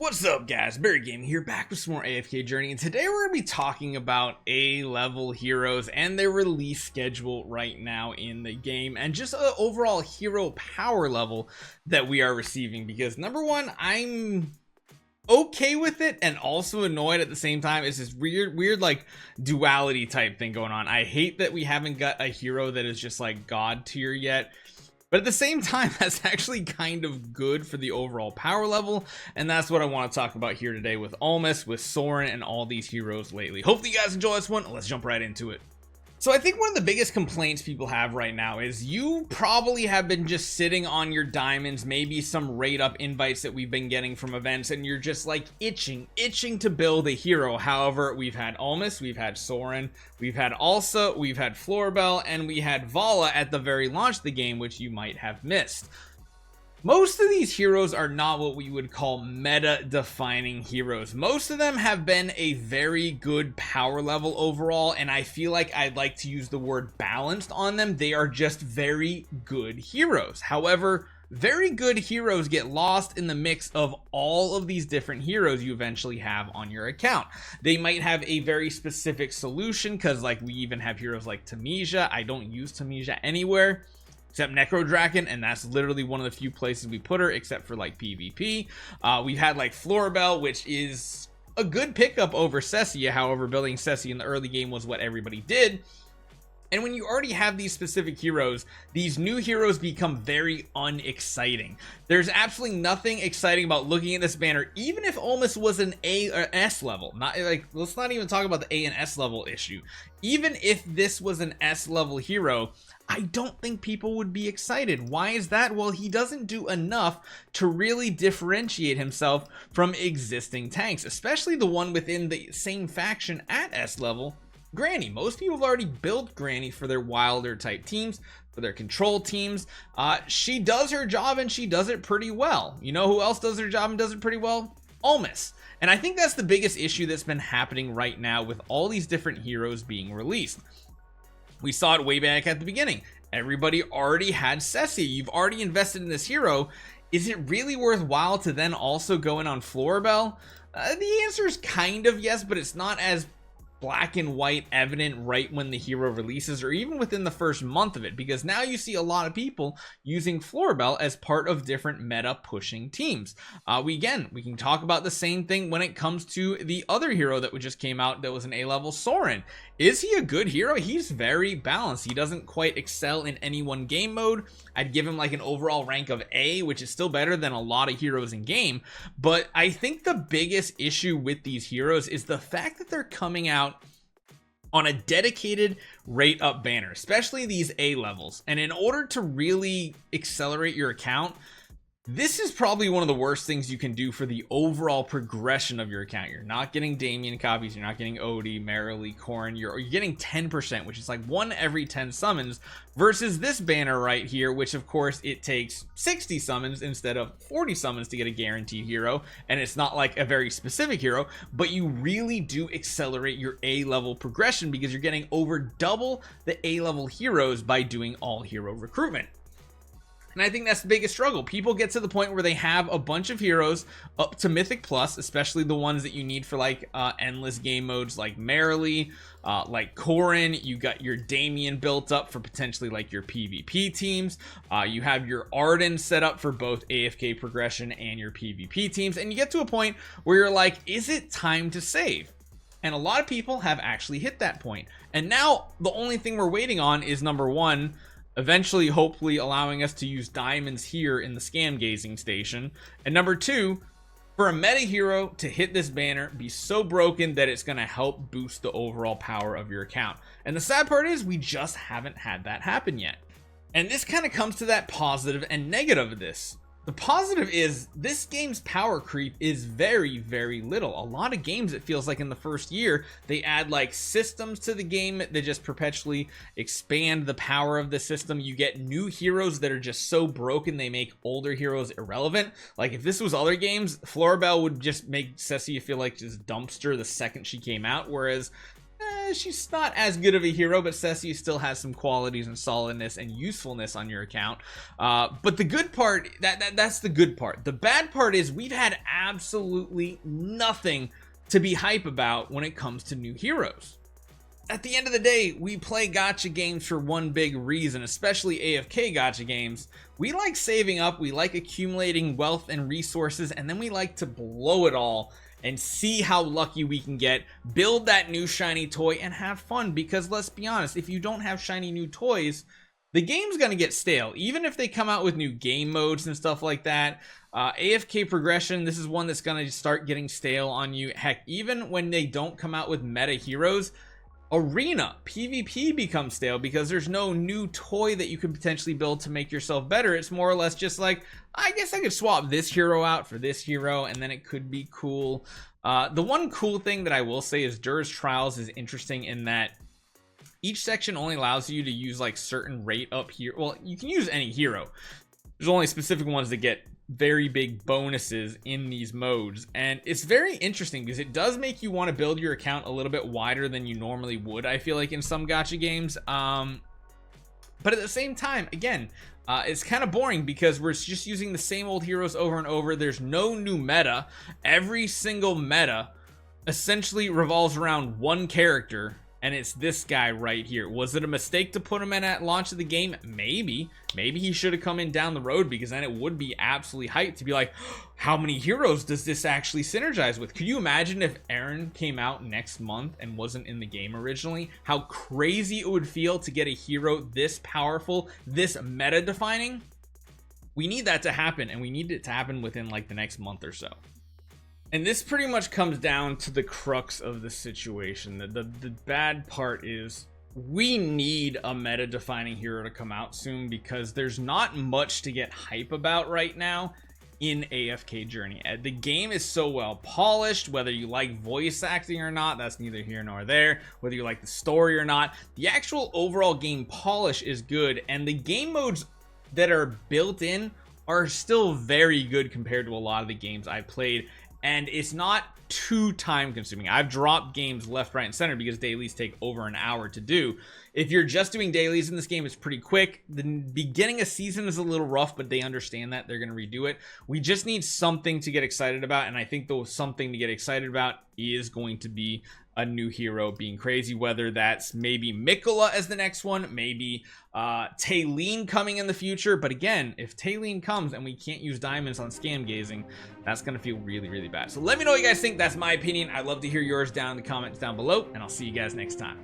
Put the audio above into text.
What's up guys, Barry Gaming here, back with some more AFK Journey, and today we're going to be talking about A-level heroes and their release schedule right now in the game, and just an overall hero power level that we are receiving, because number one, I'm okay with it and also annoyed at the same time. It's this weird like duality type thing going on. I hate that we haven't got a hero that is just like god tier yet, but at the same time, that's actually kind of good for the overall power level. And that's what I want to talk about here today with Almas, with Soren, and all these heroes lately. Hopefully you guys enjoy this one. Let's jump right into it. So I think one of the biggest complaints people have right now is you probably have been just sitting on your diamonds, maybe some rate up invites that we've been getting from events, and you're just like itching to build a hero. However, we've had Almas, we've had Soren, we've had Alsa, we've had Florbell, and we had Vala at the very launch of the game, which you might have missed. Most of these heroes are not what we would call meta defining heroes. Most of them have been a very good power level overall, and I feel like I'd like to use the word balanced on them. They are just very good heroes. However, very good heroes get lost in the mix of all of these different heroes you eventually have on your account. They might have a very specific solution, because like we even have heroes like Tamisia. I don't use Tamisia anywhere except Necrodraken, and that's literally one of the few places we put her, except for like PvP. We've had like Florbell, which is a good pickup over Cessia. However, building Cessia in the early game was what everybody did. And when you already have these specific heroes, these new heroes become very unexciting. There's absolutely nothing exciting about looking at this banner, even if Almas was an A or S level. Not like, let's not even talk about the A and S level issue. Even if this was an S level hero, I don't think people would be excited. Why is that? Well, he doesn't do enough to really differentiate himself from existing tanks, especially the one within the same faction at S level, Granny. Most people have already built Granny for their wilder type teams, for their control teams. She does her job and she does it pretty well. You know who else does her job and does it pretty well? Almas. And I think that's the biggest issue that's been happening right now with all these different heroes being released. We saw it way back at the beginning. Everybody already had Cessia. You've already invested in this hero. Is it really worthwhile to then also go in on Florbell? The answer is kind of yes, but it's not as black and white evident right when the hero releases, or even within the first month of it, because now you see a lot of people using Florbell as part of different meta pushing teams. We can talk about the same thing when it comes to the other hero that just came out that was an A-level, Soren. Is he a good hero? He's very balanced. He doesn't quite excel in any one game mode. I'd give him like an overall rank of A, which is still better than a lot of heroes in game. But I think the biggest issue with these heroes is the fact that they're coming out on a dedicated rate up banner, especially these A levels. And in order to really accelerate your account, this is probably one of the worst things you can do for the overall progression of your account. You're not getting Damien copies, you're not getting Odie, Merrily, Corrin, you're getting 10%, which is like 1 every 10 summons, versus this banner right here, which of course it takes 60 summons instead of 40 summons to get a guaranteed hero. And it's not like a very specific hero, but you really do accelerate your A level progression, because you're getting over double the A level heroes by doing all hero recruitment. And I think that's the biggest struggle. People get to the point where they have a bunch of heroes up to Mythic Plus, especially the ones that you need for like endless game modes like Merrily, like Corrin. You got your Damien built up for potentially like your PvP teams. You have your Arden set up for both AFK progression and your PvP teams. And you get to a point where you're like, is it time to save? And a lot of people have actually hit that point. And now the only thing we're waiting on is, number one, eventually hopefully allowing us to use diamonds here in the scam gazing station, and number two, for a meta hero to hit this banner, be so broken that it's going to help boost the overall power of your account. And the sad part is we just haven't had that happen yet. And this kind of comes to that positive and negative of this. The positive is this game's power creep is very, very little. A lot of games, it feels like in the first year, they add like systems to the game that just perpetually expand the power of the system. You get new heroes that are just so broken they make older heroes irrelevant. Like if this was other games, Florbell would just make Cessia feel like just dumpster the second she came out, whereas she's not as good of a hero, but Ceci still has some qualities and solidness and usefulness on your account. But the good part, that's the good part. The bad part is we've had absolutely nothing to be hype about when it comes to new heroes. At the end of the day, we play gacha games for one big reason, especially AFK gacha games. We like saving up, we like accumulating wealth and resources, and then we like to blow it all and see how lucky we can get, build that new shiny toy, and have fun. Because let's be honest, if you don't have shiny new toys, the game's gonna get stale. Even if they come out with new game modes and stuff like that, AFK progression, this is one that's gonna start getting stale on you. Heck, even when they don't come out with meta heroes, arena PvP becomes stale because there's no new toy that you could potentially build to make yourself better. It's more or less just like, I guess I could swap this hero out for this hero and then it could be cool. The one cool thing that I will say is Dur's Trials is interesting in that each section only allows you to use like certain rate up here. Well, you can use any hero. There's only specific ones that get very big bonuses in these modes, and it's very interesting because it does make you want to build your account a little bit wider than you normally would, I feel like, in some gacha games. But at the same time, again, it's kind of boring because we're just using the same old heroes over and over. There's no new meta. Every single meta essentially revolves around one character, and it's this guy right here. Was it a mistake to put him in at launch of the game? Maybe he should have come in down the road, because then it would be absolutely hyped to be like, how many heroes does this actually synergize with? Could you imagine if Aaron came out next month and wasn't in the game originally? How crazy it would feel to get a hero this powerful, this meta defining. We need that to happen, and we need it to happen within like the next month or so. And this pretty much comes down to the crux of the situation. The bad part is we need a meta defining hero to come out soon, because there's not much to get hype about right now in AFK Journey. The game is so well polished, whether you like voice acting or not, that's neither here nor there. Whether you like the story or not, the actual overall game polish is good, and the game modes that are built in are still very good compared to a lot of the games I played. And it's not too time consuming. I've dropped games left, right, and center because dailies take over an hour to do. If you're just doing dailies in this game, it's pretty quick. The beginning of season is a little rough, but they understand that. They're going to redo it. We just need something to get excited about, and I think the something to get excited about is going to be a new hero being crazy, whether that's maybe Mikola as the next one, maybe Taylene coming in the future. But again, if Taylene comes and we can't use diamonds on scam gazing, that's gonna feel really, really bad. So let me know what you guys think. That's my opinion. I'd love to hear yours down in the comments down below, and I'll see you guys next time.